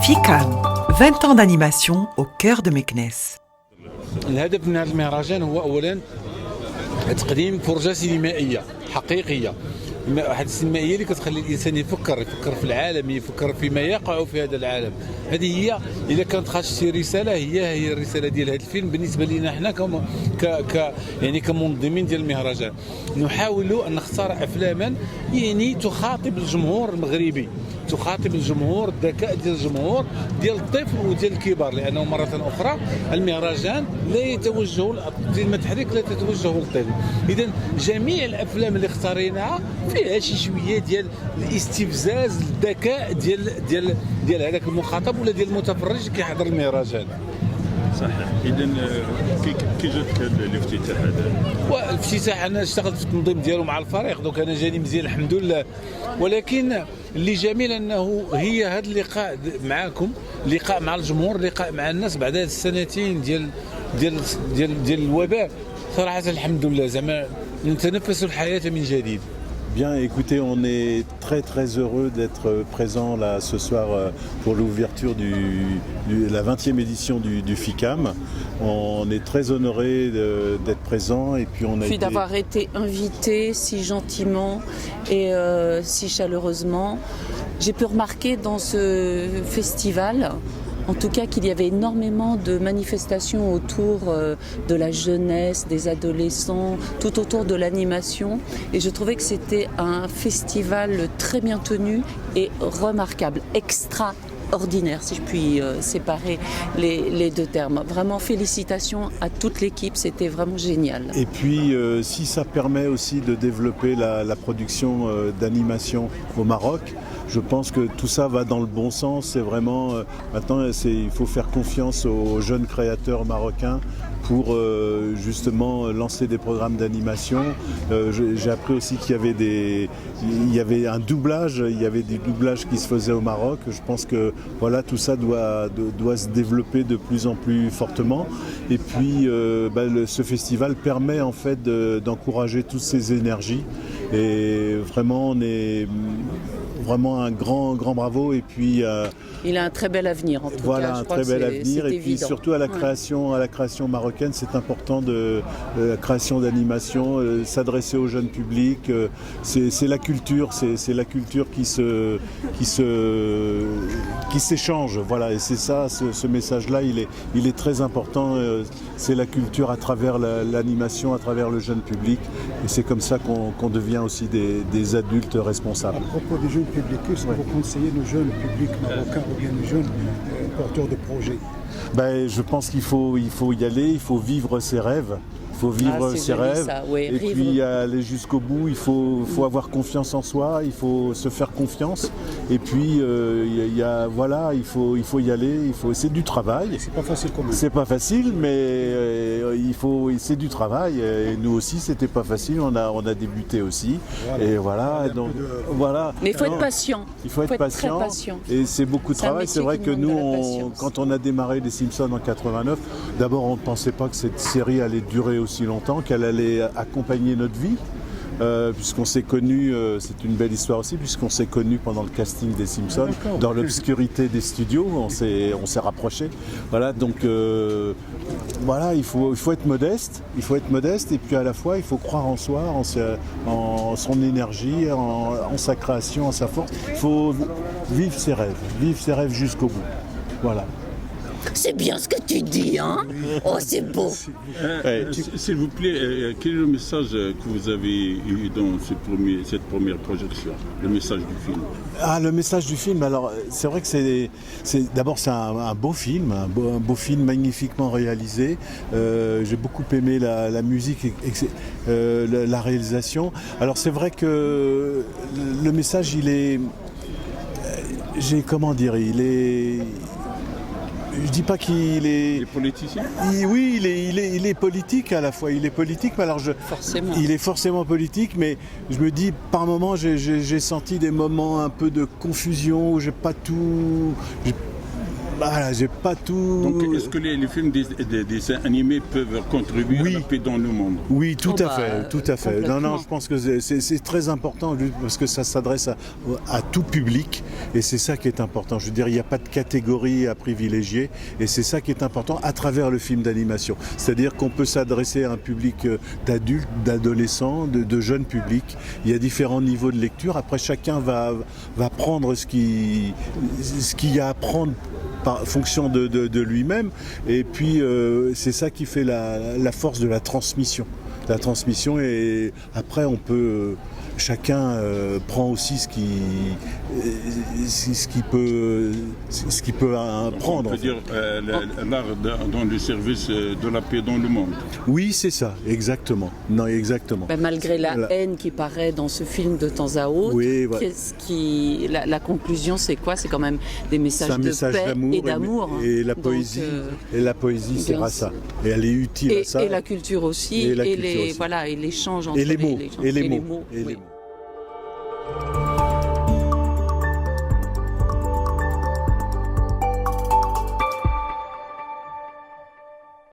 FICAM, 20 ans d'animation au cœur de Meknès. الهدف من هذا المهرجان هو اولا تقديم فرجه سينمائيه حقيقيه، واحد السينمائيه اللي كتخلي الانسان يفكر في العالم، يفكر فيما يقع في هذا العالم. هذه هي اذا كانت خاص شي رساله، هي الرساله ديال هذا الفيلم بالنسبه لنا حنا يعني كمنظمين ديال المهرجان. نحاول ان نختار افلاما يعني تخاطب الجمهور المغربي، تخاطب الجمهور، الذكاء ديال الجمهور ديال الطفل وديال الكبار، لانه مره اخرى المهرجان لا يتوجه المتحرك لا تتوجه للطفل. اذا جميع الافلام اللي اختاريناها فيها شي شويه ديال الاستفزاز، الذكاء ديال هذاك المخاطب ولا ديال المتفرج اللي كيحضر المهرجان. صحيح. اذا كي جاتك الافتتاح هذا؟ والافتتاح انا اشتغلت في التنظيم ديالو مع الفريق، دونك انا جاني مزيان الحمد لله. ولكن اللي جميل انه هي هذا اللقاء معكم، لقاء مع الجمهور، لقاء مع الناس بعد هذه السنتين ديال الوباء. صراحه الحمد لله زعما نتنفس الحياه من جديد. Bien, écoutez, on est très très heureux d'être présent là ce soir pour l'ouverture de la 20e édition du FICAM. On est très honoré d'être présent et puis on a puis d'avoir été invité si gentiment et si chaleureusement. J'ai pu remarquer dans ce festival, en tout cas, qu'il y avait énormément de manifestations autour de la jeunesse, des adolescents, tout autour de l'animation. Et je trouvais que c'était un festival très bien tenu et remarquable, extraordinaire, si je puis séparer les deux termes. Vraiment, félicitations à toute l'équipe, c'était vraiment génial. Et puis, si ça permet aussi de développer la production d'animation au Maroc, je pense que tout ça va dans le bon sens. C'est vraiment maintenant, il faut faire confiance aux jeunes créateurs marocains pour justement lancer des programmes d'animation. J'ai appris aussi qu'il y avait un doublage, il y avait des doublages qui se faisaient au Maroc. Je pense que voilà, tout ça doit se développer de plus en plus fortement. Et puis ce festival permet en fait d'encourager toutes ces énergies. Et vraiment, on est vraiment un grand bravo. Et puis il a un très bel avenir en tout cas. Voilà, je un crois très bel que avenir. Et puis évident. surtout à la création marocaine, c'est important de la création d'animation, s'adresser au jeune public. C'est la culture, c'est la culture qui s'échange. Voilà, et c'est ça, ce message-là, il est très important. C'est la culture à travers l'animation, à travers le jeune public. Et c'est comme ça qu'on devient aussi des adultes responsables. À propos des jeunes publics, qu'est-ce que vous conseillez nos jeunes publics marocains ou bien nos jeunes porteurs de projets? Je pense qu'il faut y aller, il faut vivre ses rêves. Il faut vivre ses rêves et puis aller jusqu'au bout. Il faut avoir confiance en soi, il faut se faire confiance. Et puis il faut y aller. C'est du travail. C'est pas facile quand même. C'est pas facile, mais c'est du travail. Et nous aussi, c'était pas facile. On a débuté aussi. Voilà. Et voilà. Donc voilà. Mais il faut être patient. Il faut être patient. Très patient. Et c'est beaucoup de travail. C'est vrai que nous, quand on a démarré les Simpsons en 89, d'abord on ne pensait pas que cette série allait durer aussi longtemps, qu'elle allait accompagner notre vie, puisqu'on s'est connus, c'est une belle histoire aussi, puisqu'on s'est connus pendant le casting des Simpsons, dans l'obscurité des studios, on s'est rapprochés. Voilà, donc voilà, il faut être modeste, et puis à la fois il faut croire en soi, en son énergie, en sa création, en sa force. Il faut vivre ses rêves jusqu'au bout. Voilà. C'est bien ce que tu dis, hein? Oh, c'est beau. S'il vous plaît, quel est le message que vous avez eu dans cette première projection? Le message du film? Le message du film, alors c'est vrai que d'abord c'est un beau film, un beau film magnifiquement réalisé. J'ai beaucoup aimé la musique et la réalisation. Alors c'est vrai que le message, il est... Je dis pas qu'il est... Il est politicien? Oui, il est politique à la fois. Il est politique, mais alors Forcément. Il est forcément politique, mais je me dis, par moments, j'ai senti des moments un peu de confusion où j'ai pas tout... Voilà, j'ai pas tout. Donc, est-ce que les films des dessins animés peuvent contribuer Oui. à la paix dans le monde? Oui, tout Oh à bah, fait, tout à fait. Non, complètement. je pense que c'est très important parce que ça s'adresse à tout public et c'est ça qui est important. Je veux dire, il n'y a pas de catégorie à privilégier et c'est ça qui est important à travers le film d'animation. C'est-à-dire qu'on peut s'adresser à un public d'adultes, d'adolescents, de jeunes publics. Il y a différents niveaux de lecture. Après, chacun va prendre ce qu'il y a à prendre par fonction de lui-même. Et puis, c'est ça qui fait la force de la transmission. La transmission, et après, on peut... chacun prend aussi ce qu'il peut prendre. On peut dire l'art dans le service de la paix dans le monde. Oui, c'est ça, exactement. Non, exactement. Ben, malgré la haine qui paraît dans ce film de temps à autre, Oui, voilà. la conclusion c'est quoi? C'est quand même des messages C'est un de message paix d'amour et d'amour. et la Donc, poésie. Et la poésie sert à ça. Et elle est utile à ça. Et la culture aussi. Et la et culture les, aussi. voilà, et l'échange entre Et les mots. gens. Et les mots. oui. Et les mots.